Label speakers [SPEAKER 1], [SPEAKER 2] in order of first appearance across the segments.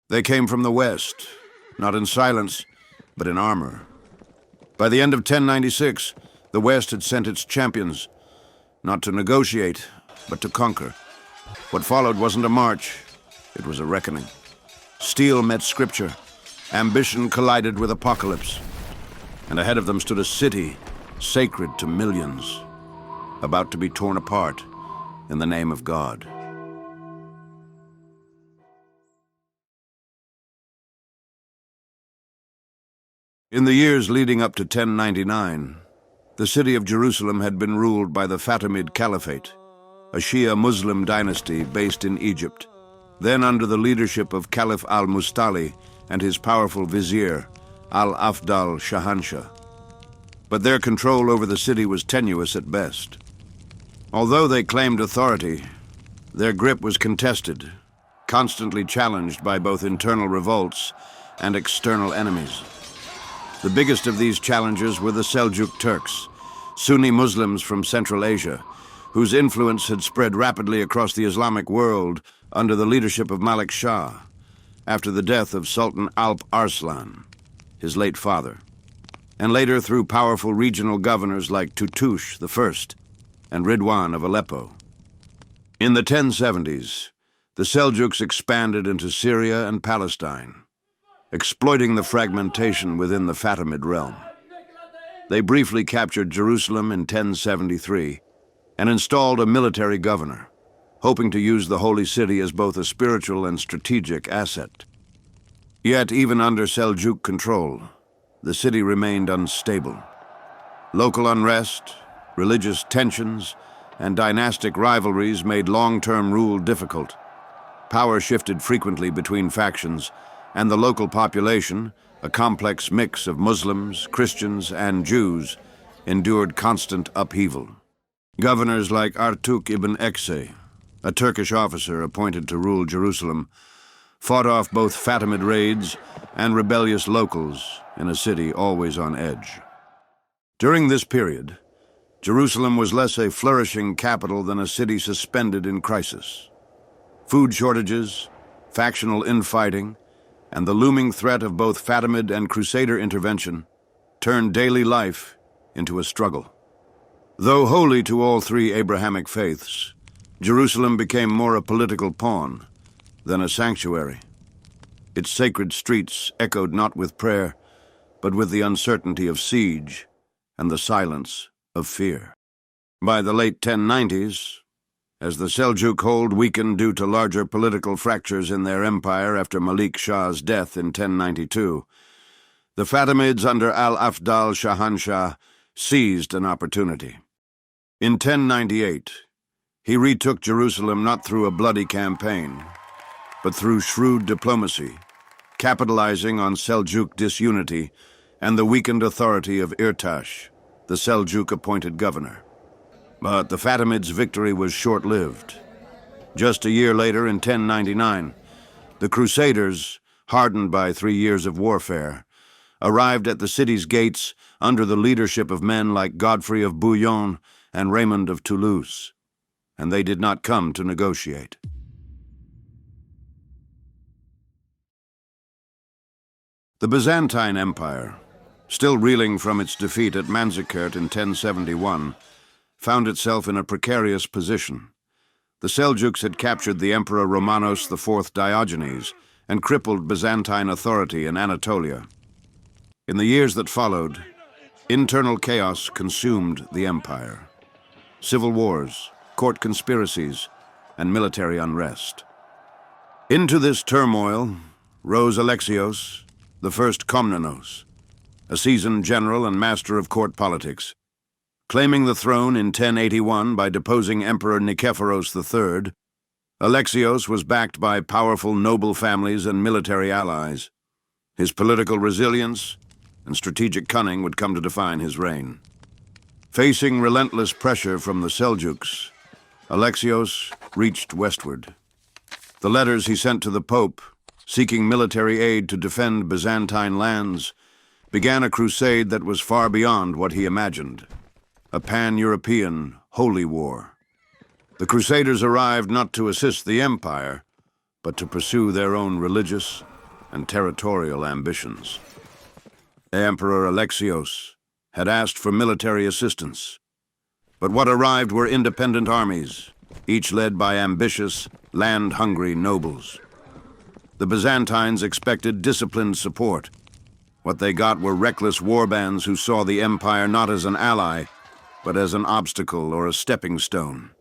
[SPEAKER 1] They came from the west, not in silence, but in armor. By the end of 1096, the West had sent its champions, not to negotiate, but to conquer. What followed wasn't a march, it was a reckoning. Steel met scripture, ambition collided with apocalypse, and ahead of them stood a city sacred to millions, about to be torn apart in the name of God. In the years leading up to 1099, the city of Jerusalem had been ruled by the Fatimid Caliphate, a Shia Muslim dynasty based in Egypt, then under the leadership of Caliph al-Mustali and his powerful vizier, al-Afdal Shahanshah. But their control over the city was tenuous at best. Although they claimed authority, their grip was contested, constantly challenged by both internal revolts and external enemies. The biggest of these challengers were the Seljuk Turks, Sunni Muslims from Central Asia, whose influence had spread rapidly across the Islamic world under the leadership of Malik Shah, after the death of Sultan Alp Arslan, his late father, and later through powerful regional governors like Tutush I and Ridwan of Aleppo. In the 1070s, the Seljuks expanded into Syria and Palestine, exploiting the fragmentation within the Fatimid realm. They briefly captured Jerusalem in 1073 and installed a military governor, hoping to use the Holy City as both a spiritual and strategic asset. Yet, even under Seljuk control, the city remained unstable. Local unrest, religious tensions, and dynastic rivalries made long-term rule difficult. Power shifted frequently between factions, and the local population, a complex mix of Muslims, Christians, and Jews, endured constant upheaval. Governors like Artuk ibn Ekse, a Turkish officer appointed to rule Jerusalem, fought off both Fatimid raids and rebellious locals in a city always on edge. During this period, Jerusalem was less a flourishing capital than a city suspended in crisis. Food shortages, factional infighting, and the looming threat of both Fatimid and Crusader intervention turned daily life into a struggle. Though holy to all three Abrahamic faiths, Jerusalem became more a political pawn than a sanctuary. Its sacred streets echoed not with prayer, but with the uncertainty of siege and the silence of fear. By the late 1090s, as the Seljuk hold weakened due to larger political fractures in their empire after Malik Shah's death in 1092, the Fatimids under al-Afdal Shahanshah seized an opportunity. In 1098, he retook Jerusalem not through a bloody campaign, but through shrewd diplomacy, capitalizing on Seljuk disunity and the weakened authority of Irtash, the Seljuk-appointed governor. But the Fatimids' victory was short-lived. Just a year later, in 1099, the Crusaders, hardened by 3 years of warfare, arrived at the city's gates under the leadership of men like Godfrey of Bouillon and Raymond of Toulouse, and they did not come to negotiate. The Byzantine Empire, still reeling from its defeat at Manzikert in 1071, found itself in a precarious position. The Seljuks had captured the Emperor Romanos IV Diogenes and crippled Byzantine authority in Anatolia. In the years that followed, internal chaos consumed the empire. Civil wars, court conspiracies, and military unrest. Into this turmoil rose Alexios, the first Komnenos, a seasoned general and master of court politics. Claiming the throne in 1081 by deposing Emperor Nikephoros III, Alexios was backed by powerful noble families and military allies. His political resilience and strategic cunning would come to define his reign. Facing relentless pressure from the Seljuks, Alexios reached westward. The letters he sent to the Pope, seeking military aid to defend Byzantine lands, began a crusade that was far beyond what he imagined. A pan-European holy war. The Crusaders arrived not to assist the empire, but to pursue their own religious and territorial ambitions. Emperor Alexios had asked for military assistance, but what arrived were independent armies, each led by ambitious, land-hungry nobles. The Byzantines expected disciplined support. What they got were reckless warbands who saw the empire not as an ally, but as an obstacle or a stepping stone.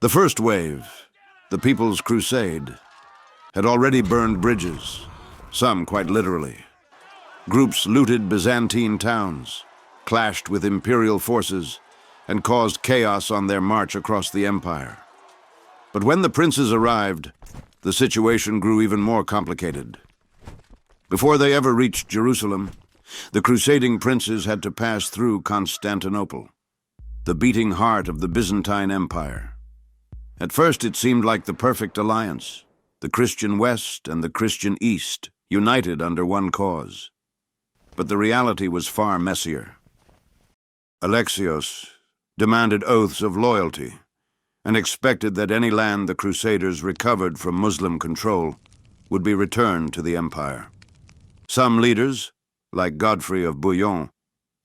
[SPEAKER 1] The first wave, the People's Crusade, had already burned bridges, some quite literally. Groups looted Byzantine towns, clashed with imperial forces, and caused chaos on their march across the empire. But when the princes arrived, the situation grew even more complicated. Before they ever reached Jerusalem, the crusading princes had to pass through Constantinople, the beating heart of the Byzantine Empire. At first it seemed like the perfect alliance, the Christian West and the Christian East, united under one cause. But the reality was far messier. Alexios demanded oaths of loyalty and expected that any land the Crusaders recovered from Muslim control would be returned to the empire. Some leaders, like Godfrey of Bouillon,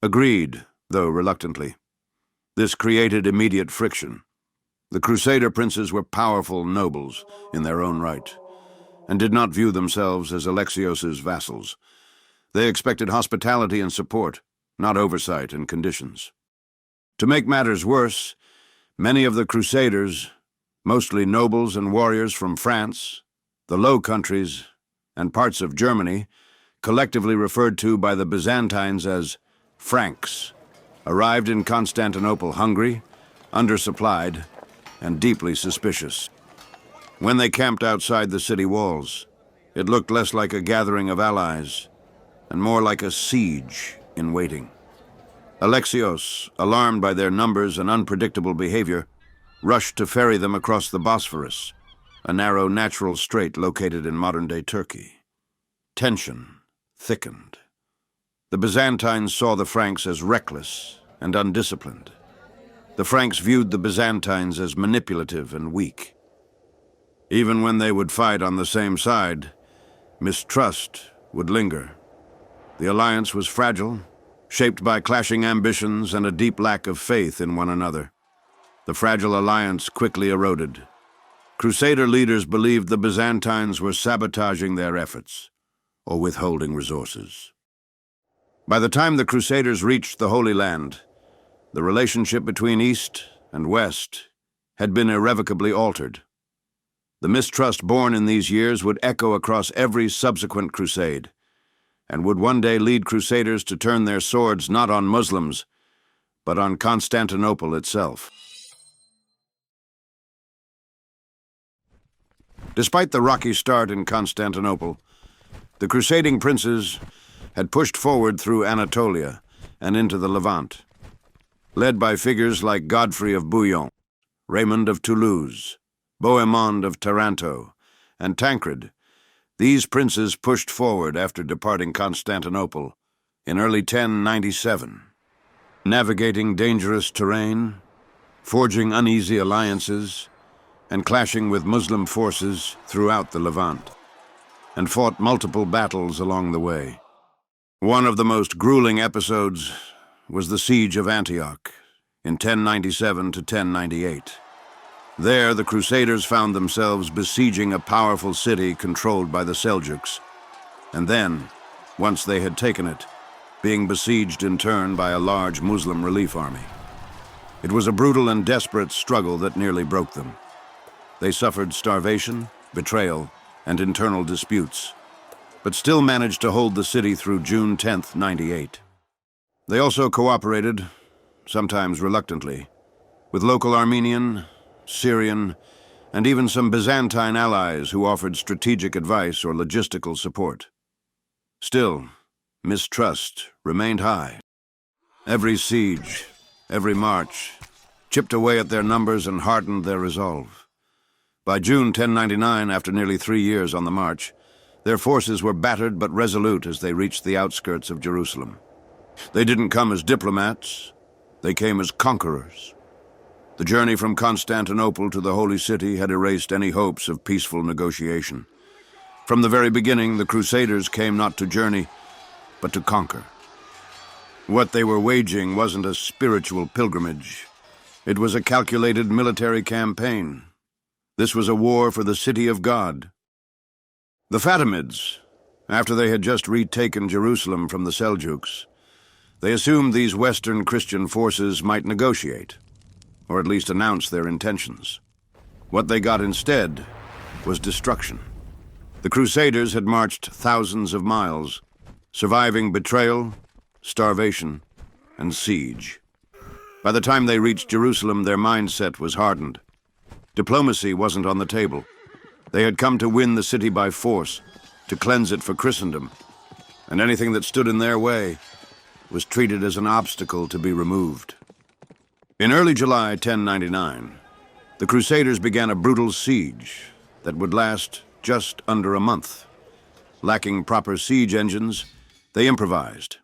[SPEAKER 1] agreed, though reluctantly. This created immediate friction. The Crusader princes were powerful nobles in their own right, and did not view themselves as Alexios's vassals. They expected hospitality and support, not oversight and conditions. To make matters worse, many of the Crusaders, mostly nobles and warriors from France, the Low Countries, and parts of Germany, collectively referred to by the Byzantines as Franks, arrived in Constantinople hungry, undersupplied, and deeply suspicious. When they camped outside the city walls, it looked less like a gathering of allies and more like a siege in waiting. Alexios, alarmed by their numbers and unpredictable behavior, rushed to ferry them across the Bosphorus, a narrow natural strait located in modern-day Turkey. Tension thickened. The Byzantines saw the Franks as reckless and undisciplined. The Franks viewed the Byzantines as manipulative and weak. Even when they would fight on the same side, mistrust would linger. The alliance was fragile, shaped by clashing ambitions and a deep lack of faith in one another. The fragile alliance quickly eroded. Crusader leaders believed the Byzantines were sabotaging their efforts or withholding resources. By the time the Crusaders reached the Holy Land, the relationship between East and West had been irrevocably altered. The mistrust born in these years would echo across every subsequent crusade, and would one day lead Crusaders to turn their swords not on Muslims, but on Constantinople itself. Despite the rocky start in Constantinople, the crusading princes had pushed forward through Anatolia and into the Levant. Led by figures like Godfrey of Bouillon, Raymond of Toulouse, Bohemond of Taranto, and Tancred, these princes pushed forward after departing Constantinople in early 1097, navigating dangerous terrain, forging uneasy alliances, and clashing with Muslim forces throughout the Levant, and fought multiple battles along the way. One of the most grueling episodes was the Siege of Antioch in 1097 to 1098. There, the Crusaders found themselves besieging a powerful city controlled by the Seljuks, and then, once they had taken it, being besieged in turn by a large Muslim relief army. It was a brutal and desperate struggle that nearly broke them. They suffered starvation, betrayal, and internal disputes, but still managed to hold the city through June 10th, 98. They also cooperated, sometimes reluctantly, with local Armenian, Syrian, and even some Byzantine allies who offered strategic advice or logistical support. Still, mistrust remained high. Every siege, every march, chipped away at their numbers and hardened their resolve. By June 1099, after nearly 3 years on the march, their forces were battered but resolute as they reached the outskirts of Jerusalem. They didn't come as diplomats, they came as conquerors. The journey from Constantinople to the Holy City had erased any hopes of peaceful negotiation. From the very beginning, the Crusaders came not to journey, but to conquer. What they were waging wasn't a spiritual pilgrimage. It was a calculated military campaign. This was a war for the city of God. The Fatimids, after they had just retaken Jerusalem from the Seljuks, they assumed these Western Christian forces might negotiate, or at least announce their intentions. What they got instead was destruction. The Crusaders had marched thousands of miles, surviving betrayal, starvation, and siege. By the time they reached Jerusalem, their mindset was hardened. Diplomacy wasn't on the table. They had come to win the city by force, to cleanse it for Christendom, and anything that stood in their way was treated as an obstacle to be removed. In early July 1099, the Crusaders began a brutal siege that would last just under a month. Lacking proper siege engines, they improvised,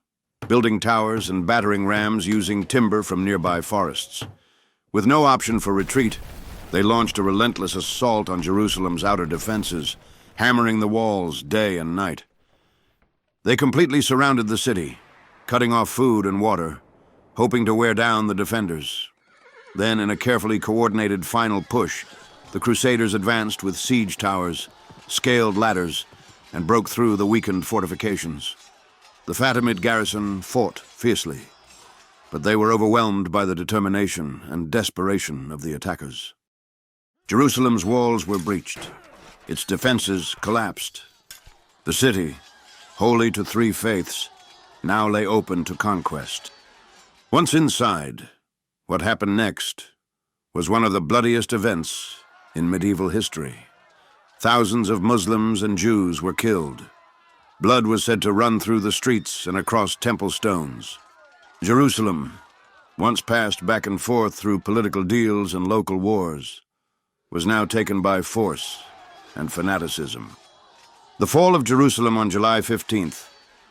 [SPEAKER 1] building towers and battering rams using timber from nearby forests. With no option for retreat, they launched a relentless assault on Jerusalem's outer defenses, hammering the walls day and night. They completely surrounded the city, cutting off food and water, hoping to wear down the defenders. Then, in a carefully coordinated final push, the Crusaders advanced with siege towers, scaled ladders, and broke through the weakened fortifications. The Fatimid garrison fought fiercely, but they were overwhelmed by the determination and desperation of the attackers. Jerusalem's walls were breached. Its defenses collapsed. The city, holy to three faiths, now lay open to conquest. Once inside, what happened next was one of the bloodiest events in medieval history. Thousands of Muslims and Jews were killed. Blood was said to run through the streets and across temple stones. Jerusalem, once passed back and forth through political deals and local wars, was now taken by force and fanaticism. The fall of Jerusalem on July 15th,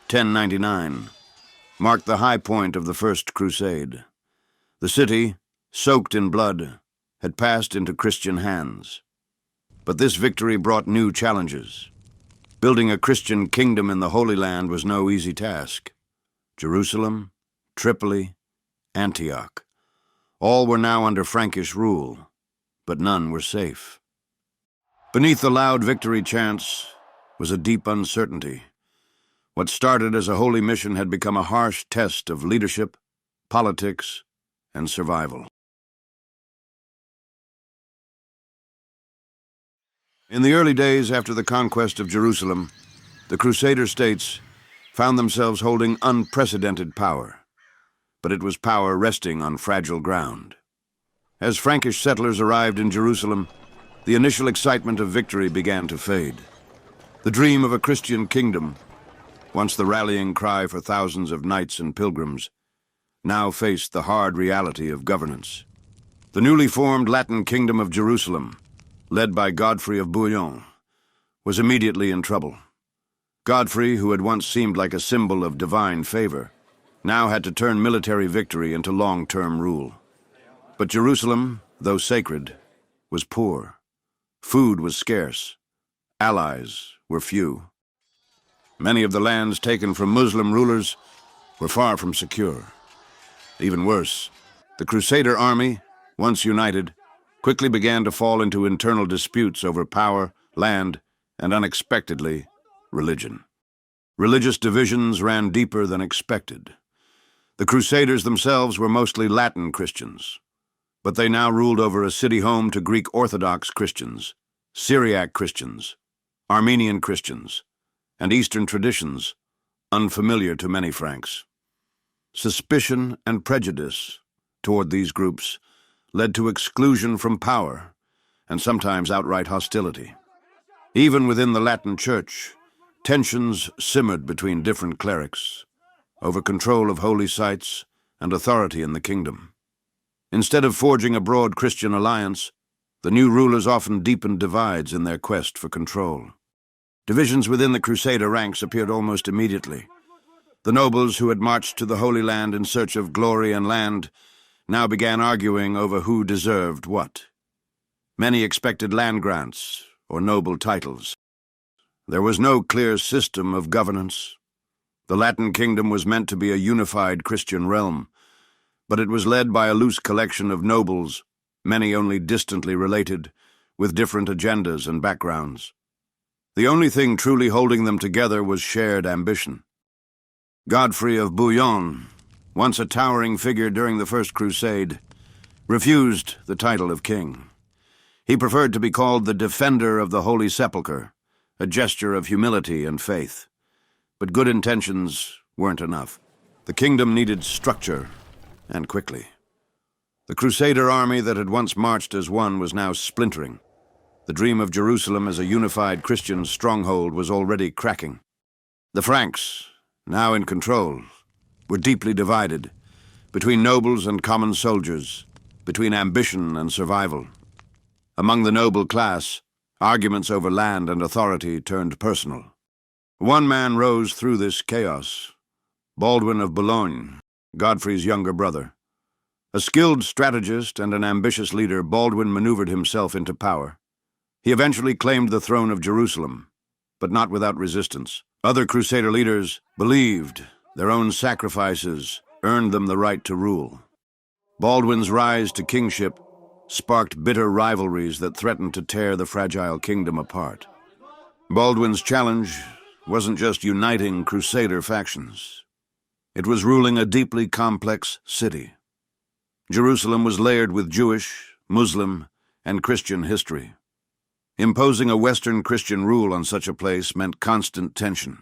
[SPEAKER 1] 1099, marked the high point of the First Crusade. The city, soaked in blood, had passed into Christian hands. But this victory brought new challenges. Building a Christian kingdom in the Holy Land was no easy task. Jerusalem, Tripoli, Antioch, all were now under Frankish rule, but none were safe. Beneath the loud victory chants was a deep uncertainty. What started as a holy mission had become a harsh test of leadership, politics, and survival. In the early days after the conquest of Jerusalem, the Crusader states found themselves holding unprecedented power, but it was power resting on fragile ground. As Frankish settlers arrived in Jerusalem, the initial excitement of victory began to fade. The dream of a Christian kingdom, once the rallying cry for thousands of knights and pilgrims, now faced the hard reality of governance. The newly formed Latin Kingdom of Jerusalem, led by Godfrey of Bouillon, was immediately in trouble. Godfrey, who had once seemed like a symbol of divine favor, now had to turn military victory into long-term rule. But Jerusalem, though sacred, was poor. Food was scarce. Allies were few. Many of the lands taken from Muslim rulers were far from secure. Even worse, the Crusader army, once united, quickly began to fall into internal disputes over power, land, and unexpectedly, religion. Religious divisions ran deeper than expected. The Crusaders themselves were mostly Latin Christians, but they now ruled over a city home to Greek Orthodox Christians, Syriac Christians, Armenian Christians, and Eastern traditions unfamiliar to many Franks. Suspicion and prejudice toward these groups led to exclusion from power and sometimes outright hostility. Even within the Latin Church, tensions simmered between different clerics over control of holy sites and authority in the kingdom. Instead of forging a broad Christian alliance, the new rulers often deepened divides in their quest for control. Divisions within the Crusader ranks appeared almost immediately. The nobles who had marched to the Holy Land in search of glory and land now began arguing over who deserved what. Many expected land grants or noble titles. There was no clear system of governance. The Latin kingdom was meant to be a unified Christian realm, but it was led by a loose collection of nobles, many only distantly related, with different agendas and backgrounds. The only thing truly holding them together was shared ambition. Godfrey of Bouillon, once a towering figure during the First Crusade, refused the title of king. He preferred to be called the Defender of the Holy Sepulchre, a gesture of humility and faith. But good intentions weren't enough. The kingdom needed structure, and quickly. The Crusader army that had once marched as one was now splintering. The dream of Jerusalem as a unified Christian stronghold was already cracking. The Franks, now in control, were deeply divided, between nobles and common soldiers, between ambition and survival. Among the noble class, arguments over land and authority turned personal. One man rose through this chaos, Baldwin of Bouillon, Godfrey's younger brother. A skilled strategist and an ambitious leader, Baldwin maneuvered himself into power. He eventually claimed the throne of Jerusalem, but not without resistance. Other Crusader leaders believed their own sacrifices earned them the right to rule. Baldwin's rise to kingship sparked bitter rivalries that threatened to tear the fragile kingdom apart. Baldwin's challenge wasn't just uniting Crusader factions. It was ruling a deeply complex city. Jerusalem was layered with Jewish, Muslim, and Christian history. Imposing a Western Christian rule on such a place meant constant tension.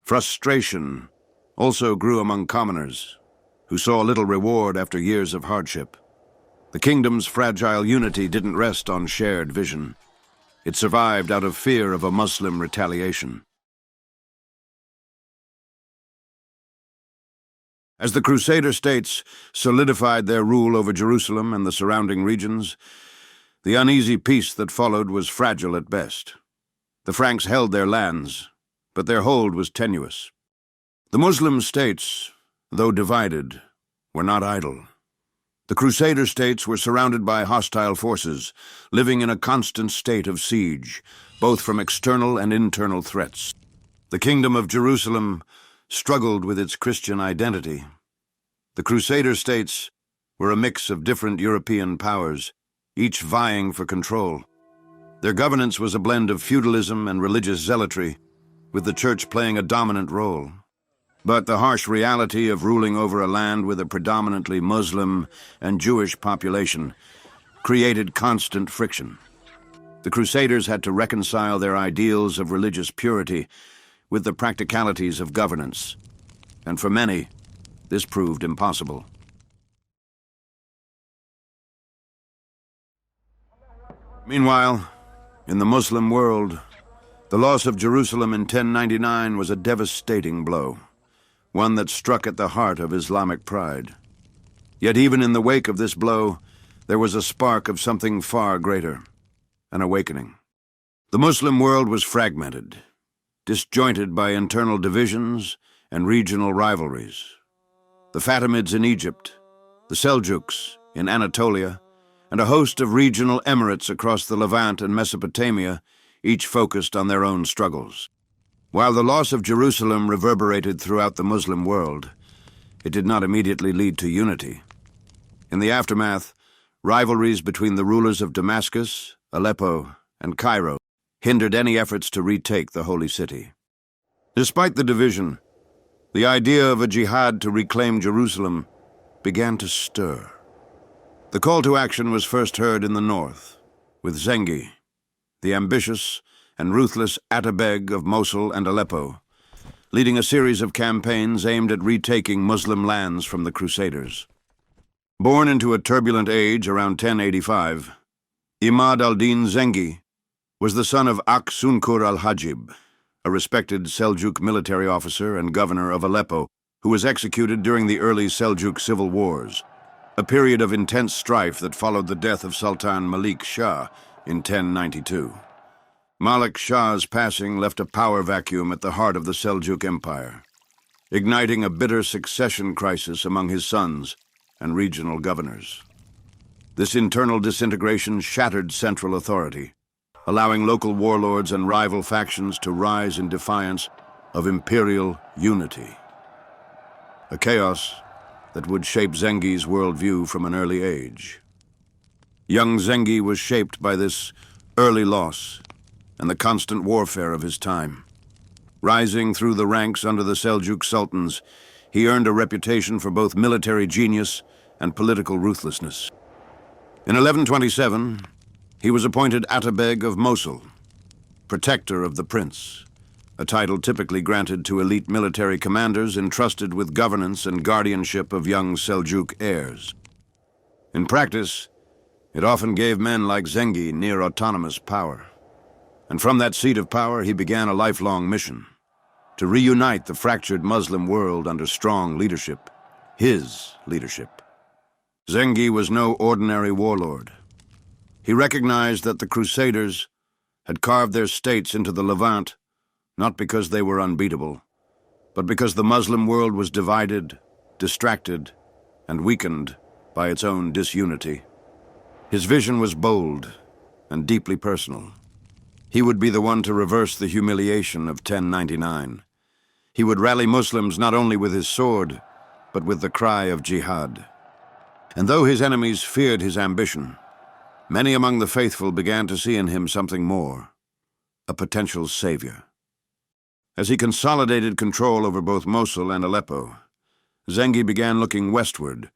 [SPEAKER 1] Frustration also grew among commoners, who saw little reward after years of hardship. The kingdom's fragile unity didn't rest on shared vision. It survived out of fear of a Muslim retaliation. As the Crusader states solidified their rule over Jerusalem and the surrounding regions, the uneasy peace that followed was fragile at best. The Franks held their lands, but their hold was tenuous. The Muslim states, though divided, were not idle. The Crusader states were surrounded by hostile forces, living in a constant state of siege, both from external and internal threats. The Kingdom of Jerusalem struggled with its Christian identity. The Crusader states were a mix of different European powers, each vying for control. Their governance was a blend of feudalism and religious zealotry, with the church playing a dominant role. But the harsh reality of ruling over a land with a predominantly Muslim and Jewish population created constant friction. The Crusaders had to reconcile their ideals of religious purity with the practicalities of governance, and for many, this proved impossible. Meanwhile, in the Muslim world, the loss of Jerusalem in 1099 was a devastating blow, one that struck at the heart of Islamic pride. Yet even in the wake of this blow, there was a spark of something far greater, an awakening. The Muslim world was fragmented, disjointed by internal divisions and regional rivalries. The Fatimids in Egypt, the Seljuks in Anatolia, and a host of regional emirates across the Levant and Mesopotamia, each focused on their own struggles. While the loss of Jerusalem reverberated throughout the Muslim world, it did not immediately lead to unity. In the aftermath, rivalries between the rulers of Damascus, Aleppo, and Cairo hindered any efforts to retake the holy city. Despite the division, the idea of a jihad to reclaim Jerusalem began to stir. The call to action was first heard in the north, with Zengi, the ambitious and ruthless Atabeg of Mosul and Aleppo, leading a series of campaigns aimed at retaking Muslim lands from the Crusaders. Born into a turbulent age around 1085, Imad al-Din Zengi was the son of Ak-Sunkur al-Hajib, a respected Seljuk military officer and governor of Aleppo, who was executed during the early Seljuk civil wars, a period of intense strife that followed the death of Sultan Malik Shah in 1092. Malik Shah's passing left a power vacuum at the heart of the Seljuk Empire, igniting a bitter succession crisis among his sons and regional governors. This internal disintegration shattered central authority. allowing local warlords and rival factions to rise in defiance of imperial unity. A chaos that would shape Zengi's worldview from an early age. Young Zengi was shaped by this early loss and the constant warfare of his time. Rising through the ranks under the Seljuk sultans, he earned a reputation for both military genius and political ruthlessness. In 1127, he was appointed Atabeg of Mosul, protector of the prince, a title typically granted to elite military commanders entrusted with governance and guardianship of young Seljuk heirs. In practice, it often gave men like Zengi near autonomous power. And from that seat of power, he began a lifelong mission: to reunite the fractured Muslim world under strong leadership, his leadership. Zengi was no ordinary warlord. He recognized that the Crusaders had carved their states into the Levant not because they were unbeatable, but because the Muslim world was divided, distracted, and weakened by its own disunity. His vision was bold and deeply personal. He would be the one to reverse the humiliation of 1099. He would rally Muslims not only with his sword, but with the cry of jihad. And though his enemies feared his ambition, many among the faithful began to see in him something more: a potential savior. As he consolidated control over both Mosul and Aleppo, Zengi began looking westward,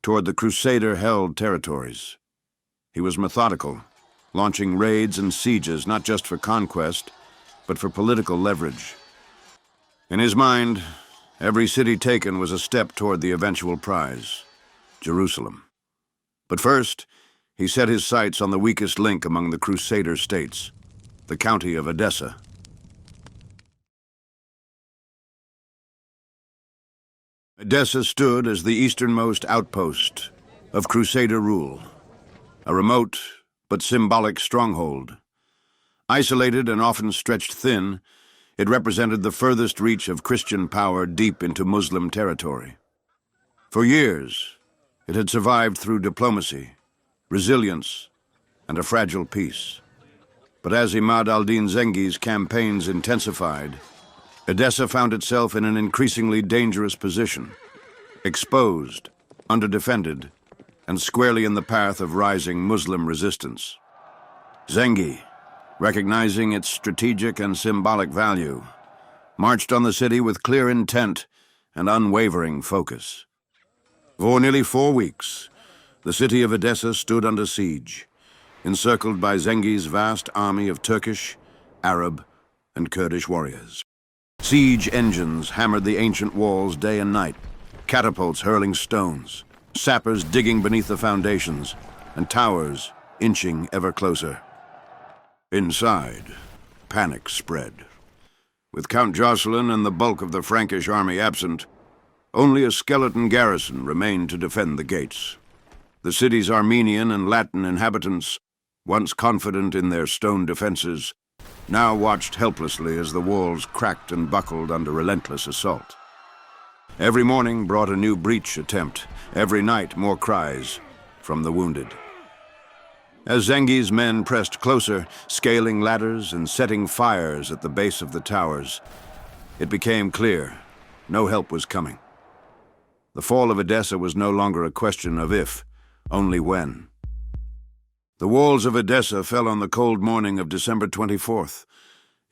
[SPEAKER 1] toward the Crusader-held territories. He was methodical, launching raids and sieges not just for conquest, but for political leverage. In his mind, every city taken was a step toward the eventual prize: Jerusalem. But first, he set his sights on the weakest link among the Crusader states, the county of Odessa. Odessa stood as the easternmost outpost of Crusader rule, a remote but symbolic stronghold. Isolated and often stretched thin, it represented the furthest reach of Christian power deep into Muslim territory. For years, it had survived through diplomacy, resilience, and a fragile peace. But as Imad al-Din Zengi's campaigns intensified, Odessa found itself in an increasingly dangerous position, exposed, underdefended, and squarely in the path of rising Muslim resistance. Zengi, recognizing its strategic and symbolic value, marched on the city with clear intent and unwavering focus. For nearly 4 weeks, the city of Odessa stood under siege, encircled by Zengi's vast army of Turkish, Arab, and Kurdish warriors. Siege engines hammered the ancient walls day and night, catapults hurling stones, sappers digging beneath the foundations, and towers inching ever closer. Inside, panic spread. With Count Jocelyn and the bulk of the Frankish army absent, only a skeleton garrison remained to defend the gates. The city's Armenian and Latin inhabitants, once confident in their stone defenses, now watched helplessly as the walls cracked and buckled under relentless assault. Every morning brought a new breach attempt, every night more cries from the wounded. As Zengi's men pressed closer, scaling ladders and setting fires at the base of the towers, it became clear no help was coming. The fall of Odessa was no longer a question of if, only when. The walls of Odessa fell on the cold morning of December 24th,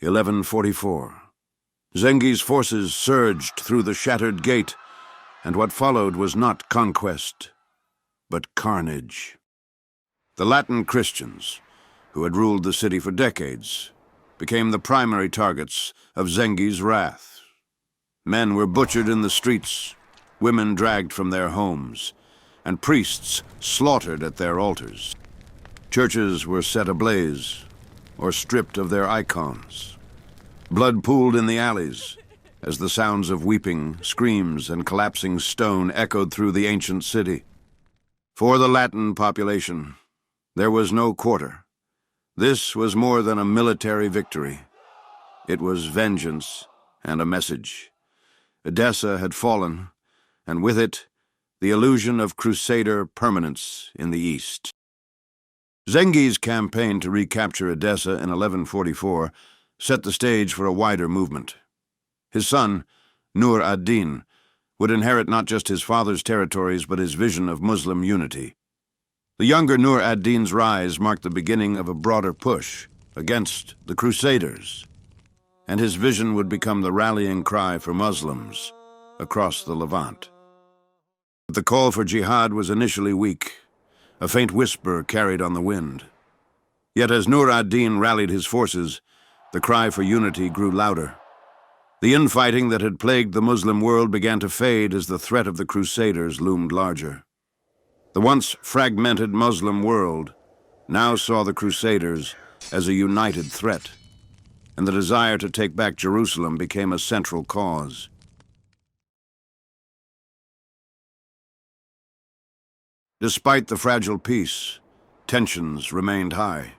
[SPEAKER 1] 1144. Zengi's forces surged through the shattered gate, and what followed was not conquest, but carnage. The Latin Christians, who had ruled the city for decades, became the primary targets of Zengi's wrath. Men were butchered in the streets, women dragged from their homes, and priests slaughtered at their altars. Churches were set ablaze or stripped of their icons. Blood pooled in the alleys as the sounds of weeping, screams, and collapsing stone echoed through the ancient city. For the Latin population, there was no quarter. This was more than a military victory. It was vengeance and a message. Odessa had fallen, and with it, the illusion of Crusader permanence in the East. Zengi's campaign to recapture Edessa in 1144 set the stage for a wider movement. His son, Nur ad-Din, would inherit not just his father's territories but his vision of Muslim unity. The younger Nur ad-Din's rise marked the beginning of a broader push against the Crusaders, and his vision would become the rallying cry for Muslims across the Levant. But the call for jihad was initially weak, a faint whisper carried on the wind. Yet as Nur ad-Din rallied his forces, the cry for unity grew louder. The infighting that had plagued the Muslim world began to fade as the threat of the Crusaders loomed larger. The once fragmented Muslim world now saw the Crusaders as a united threat, and the desire to take back Jerusalem became a central cause. Despite the fragile peace, tensions remained high.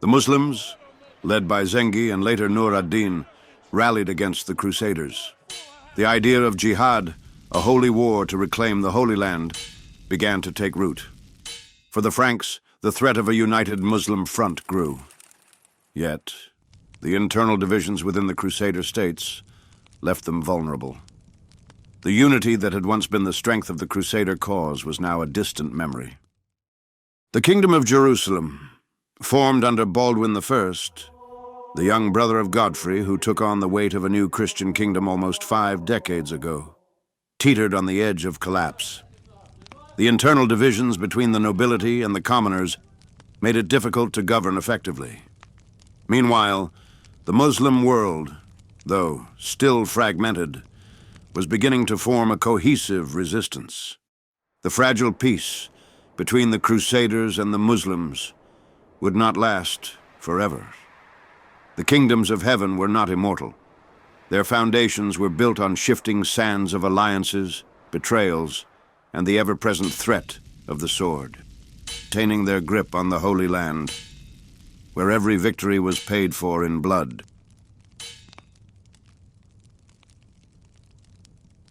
[SPEAKER 1] The Muslims, led by Zengi and later Nur ad-Din, rallied against the Crusaders. The idea of jihad, a holy war to reclaim the Holy Land, began to take root. For the Franks, the threat of a united Muslim front grew. Yet, the internal divisions within the Crusader states left them vulnerable. The unity that had once been the strength of the Crusader cause was now a distant memory. The Kingdom of Jerusalem, formed under Baldwin I, the young brother of Godfrey, who took on the weight of a new Christian kingdom almost 5 decades ago, teetered on the edge of collapse. The internal divisions between the nobility and the commoners made it difficult to govern effectively. Meanwhile, the Muslim world, though still fragmented, was beginning to form a cohesive resistance. The fragile peace between the Crusaders and the Muslims would not last forever. The kingdoms of heaven were not immortal. Their foundations were built on shifting sands of alliances, betrayals, and the ever-present threat of the sword, maintaining their grip on the Holy Land, where every victory was paid for in blood.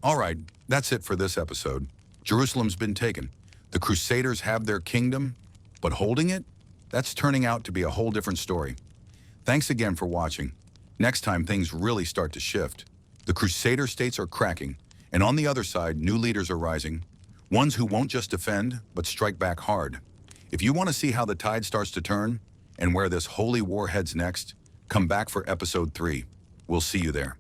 [SPEAKER 2] All right, that's it for this episode. Jerusalem's been taken. The Crusaders have their kingdom, but holding it? That's turning out to be a whole different story. Thanks again for watching. Next time, things really start to shift. The Crusader states are cracking, and on the other side, new leaders are rising. Ones who won't just defend, but strike back hard. If you want to see how the tide starts to turn, and where this holy war heads next, come back for episode 3. We'll see you there.